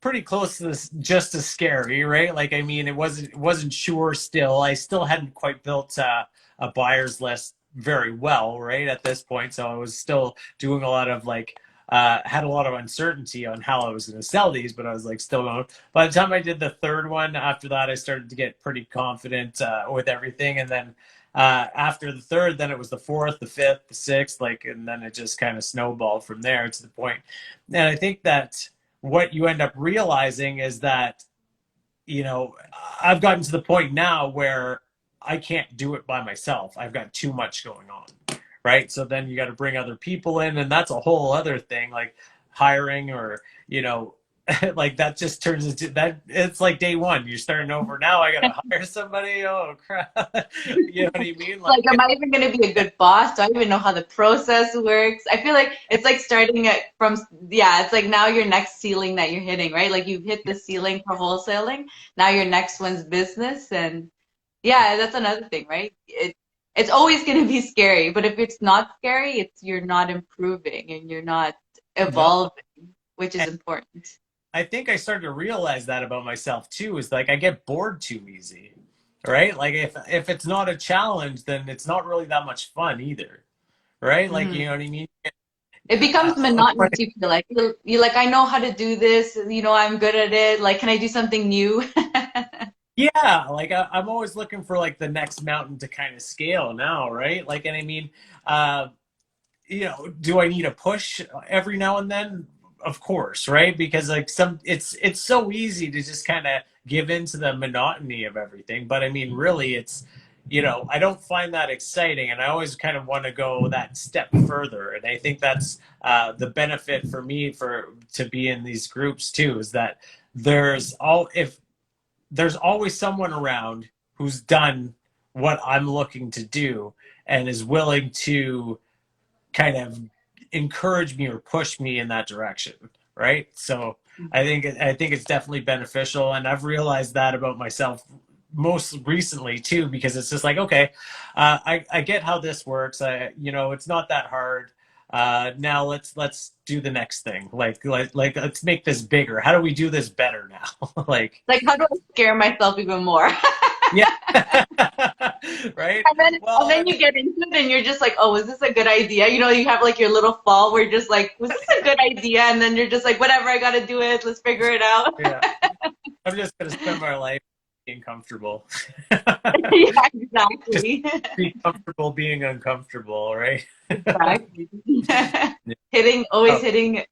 Speaker 2: pretty close to this, just as scary, right? Like, I mean, it wasn't sure still. I still hadn't quite built a buyer's list very well, right, at this point. So I was still doing a lot of like, had a lot of uncertainty on how I was going to sell these, but I was like still going. By the time I did the third one, after that, I started to get pretty confident with everything. And then after the third, then it was the fourth, the fifth, the sixth, like, and then it just kind of snowballed from there to the point. And I think that what you end up realizing is that, you know, I've gotten to the point now where I can't do it by myself. I've got too much going on, right? So then you got to bring other people in, and that's a whole other thing, like hiring or, you know, like that just turns into that. It's like day one, you're starting over. Now I got to hire somebody. Oh crap. You know what I mean?
Speaker 1: Like, am I even going to be a good boss? Do I even know how the process works? I feel like it's like starting it from, yeah, it's like now your next ceiling that you're hitting, right? Like you've hit the ceiling for wholesaling. Now your next one's business. And yeah, that's another thing, right? It's always going to be scary, but if it's not scary, it's you're not improving and you're not
Speaker 2: No.
Speaker 1: evolving, which is important.
Speaker 2: I think I started to realize that about myself too, is like I get bored too easy, right? Like if it's not a challenge, then it's not really that much fun either, right? Like,
Speaker 1: Mhm.
Speaker 2: you know what I mean?
Speaker 1: It becomes monotonous. You feel like you're like, I know how to do this. You know, I'm good at it. Like, can I do something new?
Speaker 2: Yeah, like I'm always looking for like the next mountain to kind of scale now, right? Like, and I mean, uh, you know, do I need a push every now and then? Of course, right? Because like it's so easy to just kind of give in to the monotony of everything. But I mean, really, it's, you know, I don't find that exciting, and I always kind of want to go that step further. And I think that's the benefit for me for to be in these groups too, is that if there's always someone around who's done what I'm looking to do and is willing to kind of encourage me or push me in that direction, right? So I think it's definitely beneficial, and I've realized that about myself most recently too, because it's just like, okay, I get how this works. You know, it's not that hard. Now let's do the next thing. Like let's make this bigger. How do we do this better now? Like,
Speaker 1: Like, how do I scare myself even more?
Speaker 2: yeah, right.
Speaker 1: And
Speaker 2: Well,
Speaker 1: then you get into it and you're just like, oh, was this a good idea? You know, you have like your little fall where you're just like, was this a good idea? And then you're just like, whatever, I got to do it. Let's figure it out.
Speaker 2: yeah, I'm just gonna spend my life being comfortable.
Speaker 1: Yeah,
Speaker 2: Just
Speaker 1: exactly.
Speaker 2: be comfortable being uncomfortable, right?
Speaker 1: Exactly.
Speaker 2: Yeah.
Speaker 1: Always
Speaker 2: Oh,
Speaker 1: hitting,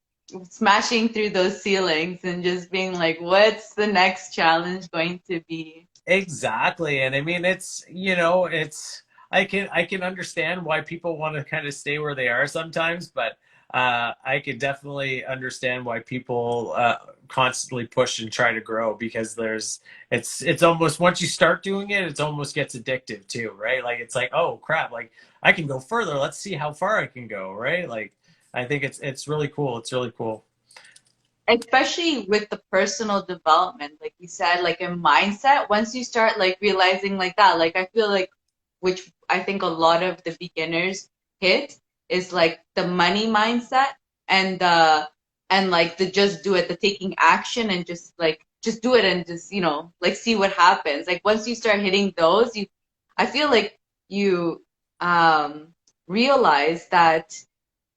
Speaker 1: smashing through those ceilings and just being like, what's the next challenge going to be?
Speaker 2: exactly. And I mean, it's, you know, it's, I can understand why people want to kind of stay where they are sometimes, but I can definitely understand why people constantly push and try to grow, because it's almost, once you start doing it, it almost gets addictive too, right? Like, it's like, oh crap, like I can go further. Let's see how far I can go, right? Like, I think it's really cool. It's really cool.
Speaker 1: Especially with the personal development, like you said, like in mindset, once you start like realizing like that, like I feel like, which I think a lot of the beginners hit is like the money mindset and like the just do it, the taking action and just do it and just, you know, like see what happens. Like once you start hitting those, I feel like you um realize that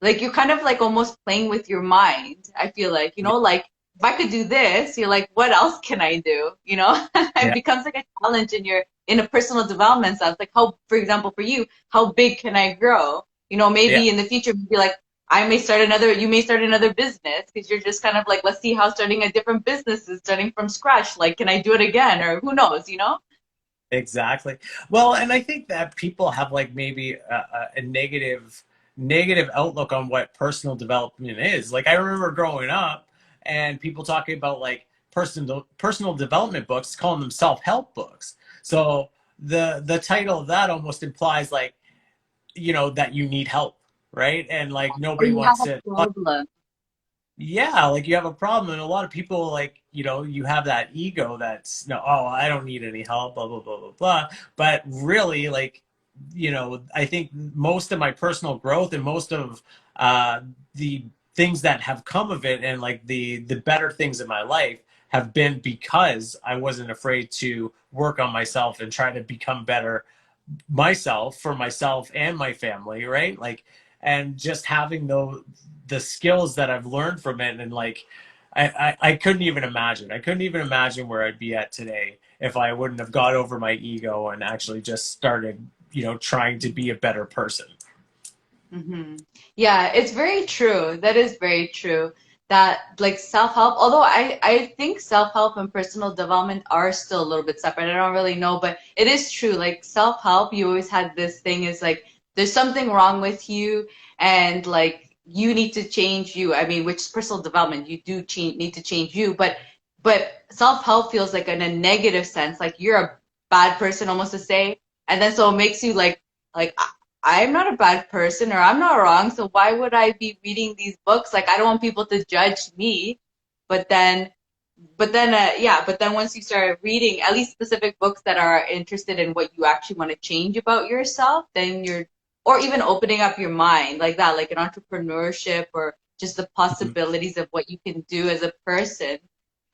Speaker 1: like you're kind of like almost playing with your mind. I feel like, you
Speaker 2: Yeah.
Speaker 1: know, like if I could do this, you're like, what else can I do? You know, it
Speaker 2: Yeah.
Speaker 1: becomes like a challenge in your in a personal development sense. Like how, for example, for you, how big can I grow? You know,
Speaker 2: Yeah.
Speaker 1: maybe in the future, be like, you may start another business because you're just kind of like, let's see how starting a different business is starting from scratch. Like, can I do it again? Or who knows, you know?
Speaker 2: Exactly. Well, and I think that people have like maybe a negative outlook on what personal development is. Like, I remember growing up and people talking about like personal development books, calling them self-help books. So the title of that almost implies like, you know, that you need help, right? And like
Speaker 1: Or
Speaker 2: nobody
Speaker 1: you have
Speaker 2: wants
Speaker 1: a
Speaker 2: to talk.
Speaker 1: problem.
Speaker 2: Yeah, like you have a problem, and a lot of people, like, you know, you have that ego that's, no, oh, I don't need any help, blah blah blah blah blah. But really, like, you know, I think most of my personal growth and most of uh the things that have come of it, and like the better things in my life have been because I wasn't afraid to work on myself and try to become better myself, for myself and my family, right? Like, and just having the skills that I've learned from it, and like I couldn't even imagine. I couldn't even imagine where I'd be at today if I wouldn't have got over my ego and actually just started, trying to be a better person.
Speaker 1: Hmm. Yeah, it's very true. That is very true. That like self-help, although I think self-help and personal development are still a little bit separate. I don't really know, but it is true. Like self-help, you always had this thing is like there's something wrong with you and like you need to change you. I mean, which is personal development, you do change, need to change you, but self-help feels like in a negative sense, like you're a bad person almost to say, and then so it makes you like I'm not a bad person or I'm not wrong, so why would I be reading these books? Like I don't want people to judge me. But then but then once you start reading at least specific books that are interested in what you actually want to change about yourself, then you're or even opening up your mind like that, like an entrepreneurship or just the
Speaker 2: Mhm.
Speaker 1: possibilities of what you can do as a person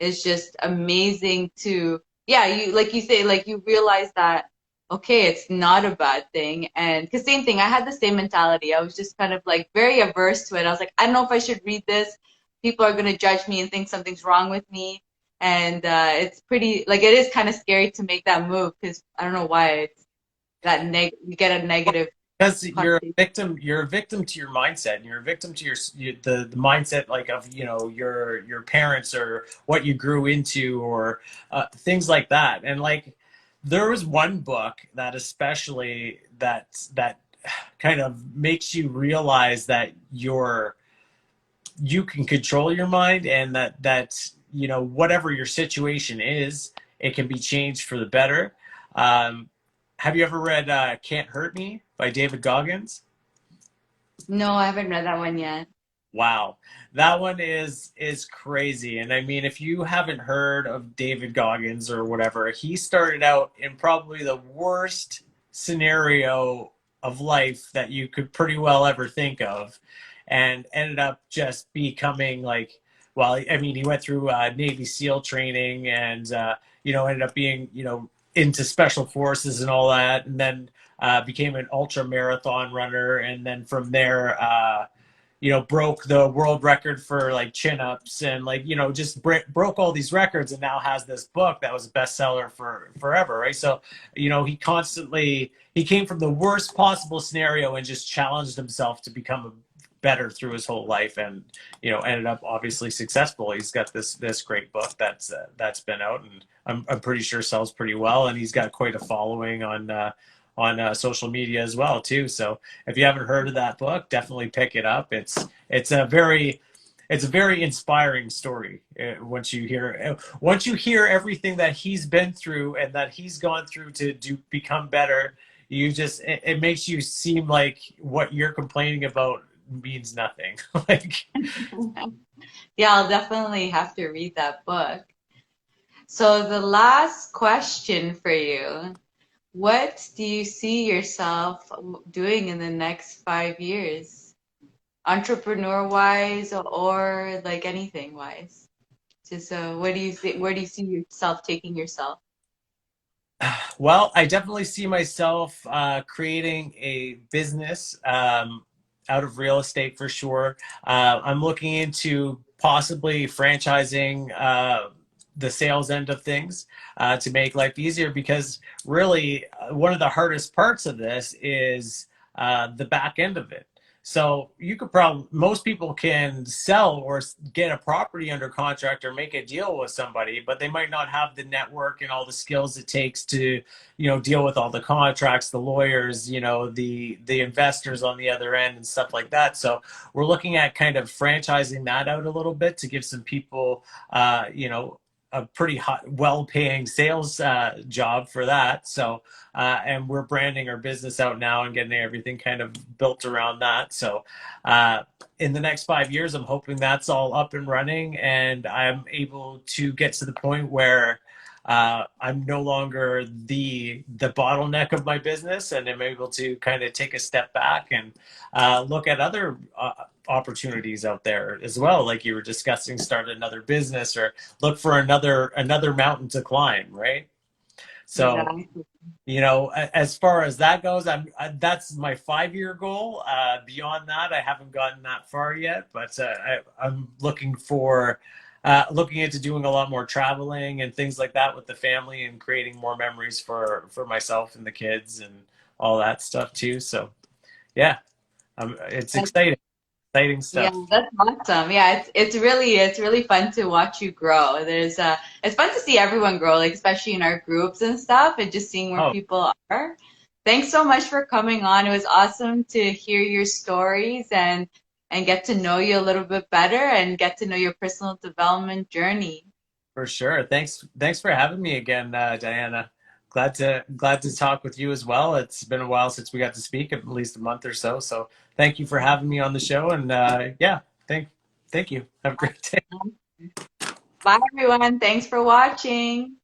Speaker 1: is just amazing to yeah, you like you say, like you realize that okay, it's not a bad thing. And because same thing, I had the same mentality. I was just kind of like very averse to it. I was like, I don't know if I should read this. People are going to judge me and think something's wrong with me. And it's pretty, like, it is kind of scary to make that move because I don't know why it's that you get a negative
Speaker 2: Because
Speaker 1: connotation.
Speaker 2: you're a victim to your mindset, and you're a victim to the mindset, like, of your parents, or what you grew into, or things like that. And like, there was one book that especially that kind of makes you realize that you can control your mind, and that whatever your situation is, it can be changed for the better. Have you ever read Can't Hurt Me by David Goggins?
Speaker 1: No, I haven't read that one yet.
Speaker 2: Wow, that one is crazy. And I mean, if you haven't heard of David Goggins or whatever, he started out in probably the worst scenario of life that you could pretty well ever think of, and ended up just becoming like, well, I mean, he went through Navy SEAL training, and ended up being, into special forces and all that, and then became an ultra marathon runner, and then from there, broke the world record for like chin ups, and like, just broke all these records, and now has this book that was a bestseller for forever, right? So, he came from the worst possible scenario and just challenged himself to become better through his whole life, and ended up obviously successful. He's got this great book that's been out, and I'm pretty sure sells pretty well, and he's got quite a following on social media as well too. So if you haven't heard of that book, definitely pick it up. It's a very inspiring story. Once you hear everything that he's been through and that he's gone through to become better, it makes you seem like what you're complaining about means nothing. Like,
Speaker 1: Yeah, I'll definitely have to read that book. So the last question for you, what do you see yourself doing in the next 5 years? Entrepreneur wise or like anything wise? Just what do you think? Where do you see yourself taking yourself?
Speaker 2: well, I definitely see myself creating a business out of real estate for sure. I'm looking into possibly franchising the sales end of things to make life easier, because really, one of the hardest parts of this is the back end of it. So most people can sell or get a property under contract or make a deal with somebody, but they might not have the network and all the skills it takes to, deal with all the contracts, the lawyers, the investors on the other end and stuff like that. So we're looking at kind of franchising that out a little bit to give some people, a pretty hot, well-paying sales job for that. So, and we're branding our business out now and getting everything kind of built around that. So, in the next 5 years, I'm hoping that's all up and running, and I'm able to get to the point where I'm no longer the bottleneck of my business, and I'm able to kind of take a step back and look at other opportunities out there as well. Like you were discussing, start another business or look for another mountain to climb, right? So,
Speaker 1: Exactly.
Speaker 2: as far as that goes, that's my 5-year goal. Beyond that, I haven't gotten that far yet, but I'm looking into doing a lot more traveling and things like that with the family and creating more memories for myself and the kids and all that stuff too. So yeah, it's exciting
Speaker 1: Yeah,
Speaker 2: stuff.
Speaker 1: that's awesome. Yeah, it's really fun to watch you grow. It's fun to see everyone grow, like especially in our groups and stuff, and just seeing where
Speaker 2: Oh,
Speaker 1: people are. Thanks so much for coming on. It was awesome to hear your stories and get to know you a little bit better and get to know your personal development journey.
Speaker 2: for sure. Thanks for having me again, Diana. Glad to talk with you as well. It's been a while since we got to speak, at least a month or so. So thank you for having me on the show, and yeah, thank you. Have a great day.
Speaker 1: Bye, everyone. Thanks for watching.